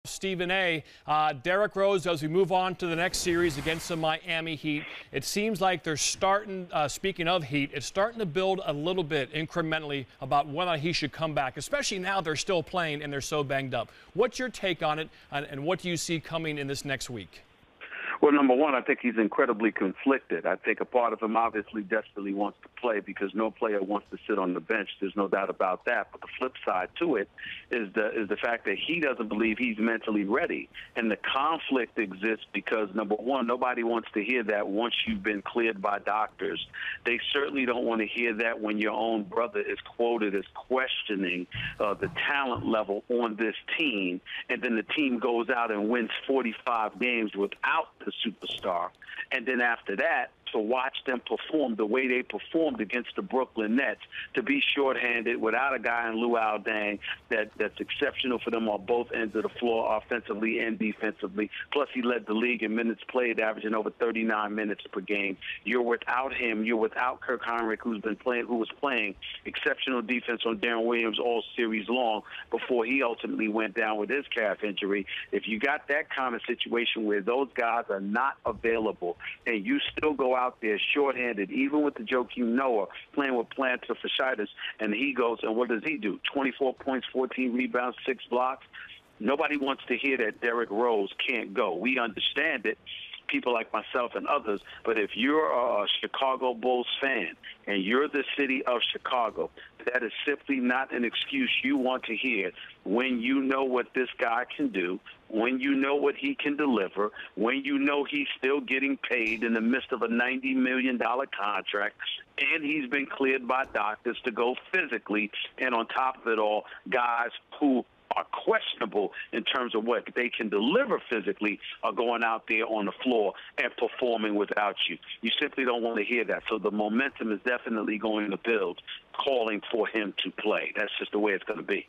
Stephen A. Derrick Rose, as we move on to the next series against the Miami Heat, it seems like they're starting, speaking of Heat, it's starting to build a little bit incrementally about whether he should come back, especially now they're still playing and they're so banged up. What's your take on it, and what do you see coming in this next week? Well, number one, I think he's incredibly conflicted. I think a part of him obviously desperately wants to play because no player wants to sit on the bench. There's no doubt about that. But the flip side to it is the fact that he doesn't believe he's mentally ready. And the conflict exists because, number one, nobody wants to hear that once you've been cleared by doctors. They certainly don't want to hear that when your own brother is quoted as questioning the talent level on this team, and then the team goes out and wins 45 games without the superstar. And then after that, to watch them perform the way they performed against the Brooklyn Nets, to be shorthanded without a guy in Luol Deng that's exceptional for them on both ends of the floor, offensively and defensively. Plus, he led the league in minutes played, averaging over 39 minutes per game. You're without him. You're without Kirk Heinrich, who was playing exceptional defense on Darren Williams all series long before he ultimately went down with his calf injury. If you got that kind of situation where those guys are not available and you still go out there shorthanded, even with the Joakim Noah playing with plantar fasciitis, and he goes, and what does he do? 24 points, 14 rebounds, 6 blocks. Nobody wants to hear that Derrick Rose can't go. We understand it, people like myself and others, but if you're a Chicago Bulls fan and you're the city of Chicago, that is simply not an excuse you want to hear when you know what this guy can do, when you know what he can deliver, when you know he's still getting paid in the midst of a $90 million contract, and he's been cleared by doctors to go physically, and on top of it all, guys who are questionable in terms of what they can deliver physically are going out there on the floor and performing without you. You simply don't want to hear that. So the momentum is definitely going to build, calling for him to play. That's just the way it's going to be.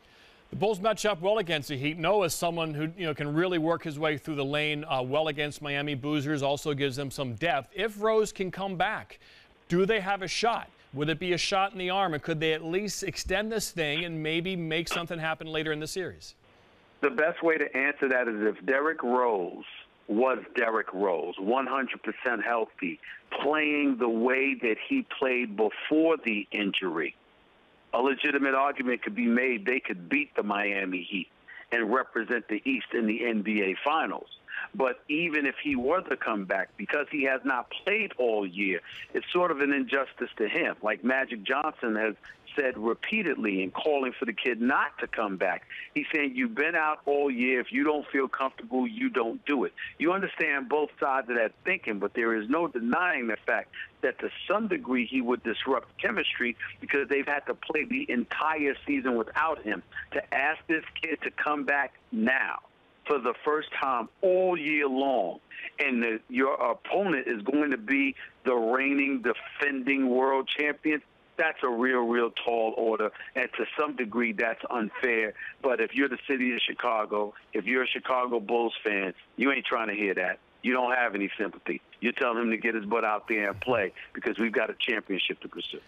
The Bulls match up well against the Heat. Noah is someone who can really work his way through the lane well against Miami Boozers, also gives them some depth. If Rose can come back, do they have a shot? Would it be a shot in the arm, and could they at least extend this thing and maybe make something happen later in the series? The best way to answer that is if Derrick Rose was Derrick Rose, 100% healthy, playing the way that he played before the injury, a legitimate argument could be made they could beat the Miami Heat and represent the East in the NBA Finals. But even if he were to come back, because he has not played all year, it's sort of an injustice to him. Like Magic Johnson has said repeatedly in calling for the kid not to come back. He's saying, you've been out all year. If you don't feel comfortable, you don't do it. You understand both sides of that thinking, but there is no denying the fact that to some degree he would disrupt chemistry because they've had to play the entire season without him. To ask this kid to come back now for the first time all year long, and your opponent is going to be the reigning, defending world champion, that's a real tall order, and to some degree that's unfair. But if you're the city of Chicago, if you're a Chicago Bulls fan, you ain't trying to hear that. You don't have any sympathy. You're telling him to get his butt out there and play because we've got a championship to pursue.